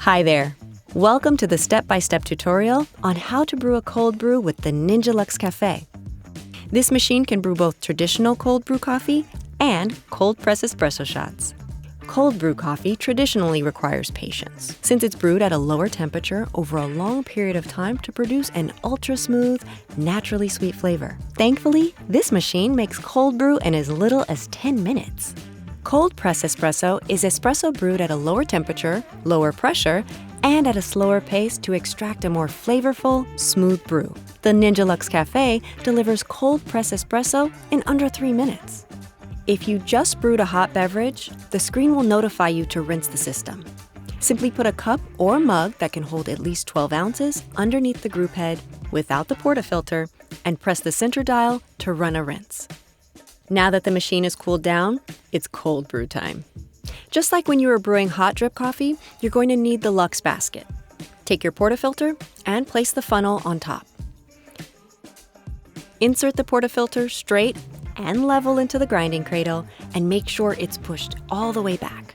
Hi there. Welcome to the step-by-step tutorial on how to brew a cold brew with the Ninja Luxe Café. This machine can brew both traditional cold brew coffee and cold press espresso shots. Cold brew coffee traditionally requires patience, since it's brewed at a lower temperature over a long period of time to produce an ultra-smooth, naturally sweet flavor. Thankfully, this machine makes cold brew in as little as 10 minutes. Cold press espresso is espresso brewed at a lower temperature, lower pressure, and at a slower pace to extract a more flavorful, smooth brew. The Ninja Luxe Café delivers cold press espresso in under 3 minutes. If you just brewed a hot beverage, the screen will notify you to rinse the system. Simply put a cup or mug that can hold at least 12 ounces underneath the group head without the portafilter and press the center dial to run a rinse. Now that the machine is cooled down, it's cold brew time. Just like when you were brewing hot drip coffee, you're going to need the Luxe basket. Take your portafilter and place the funnel on top. Insert the portafilter straight and level into the grinding cradle and make sure it's pushed all the way back.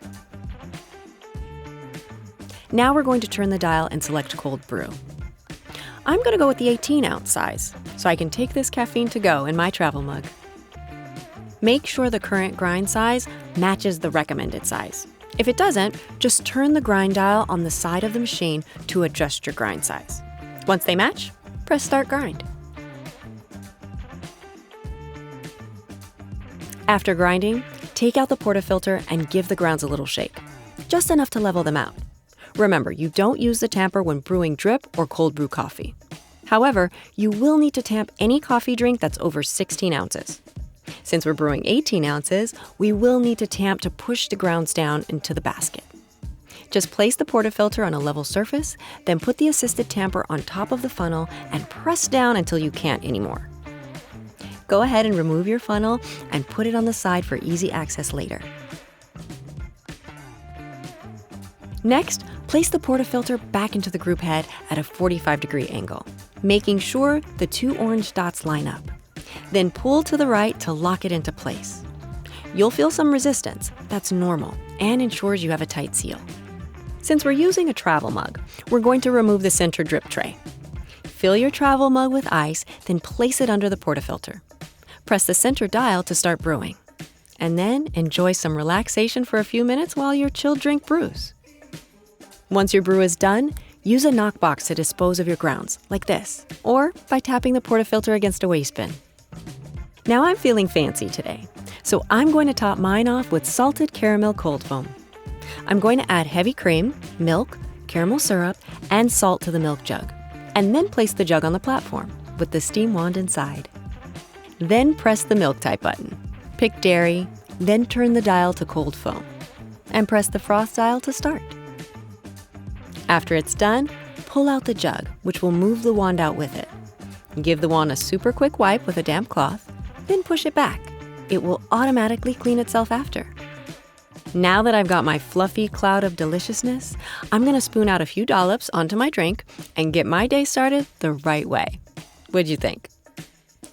Now we're going to turn the dial and select cold brew. I'm going to go with the 18-ounce size, so I can take this caffeine to go in my travel mug. Make sure the current grind size matches the recommended size. If it doesn't, just turn the grind dial on the side of the machine to adjust your grind size. Once they match, press Start Grind. After grinding, take out the portafilter and give the grounds a little shake, just enough to level them out. Remember, you don't use the tamper when brewing drip or cold brew coffee. However, you will need to tamp any coffee drink that's over 16 ounces. Since we're brewing 18 ounces, we will need to tamp to push the grounds down into the basket. Just place the portafilter on a level surface, then put the assisted tamper on top of the funnel and press down until you can't anymore. Go ahead and remove your funnel and put it on the side for easy access later. Next, place the portafilter back into the group head at a 45-degree angle, making sure the two orange dots line up. Then pull to the right to lock it into place. You'll feel some resistance. That's normal and ensures you have a tight seal. Since we're using a travel mug, we're going to remove the center drip tray. Fill your travel mug with ice, then place it under the portafilter. Press the center dial to start brewing. And then enjoy some relaxation for a few minutes while your chilled drink brews. Once your brew is done, use a knockbox to dispose of your grounds, like this, or by tapping the portafilter against a waste bin. Now I'm feeling fancy today, so I'm going to top mine off with salted caramel cold foam. I'm going to add heavy cream, milk, caramel syrup, and salt to the milk jug, and then place the jug on the platform with the steam wand inside. Then press the milk type button. Pick dairy, then turn the dial to cold foam, and press the froth dial to start. After it's done, pull out the jug, which will move the wand out with it. Give the wand a super quick wipe with a damp cloth, then push it back. It will automatically clean itself after. Now that I've got my fluffy cloud of deliciousness, I'm going to spoon out a few dollops onto my drink and get my day started the right way. What'd you think?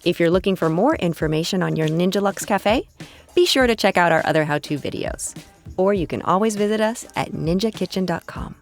If you're looking for more information on your Ninja Luxe Café, be sure to check out our other how-to videos. Or you can always visit us at ninjakitchen.com.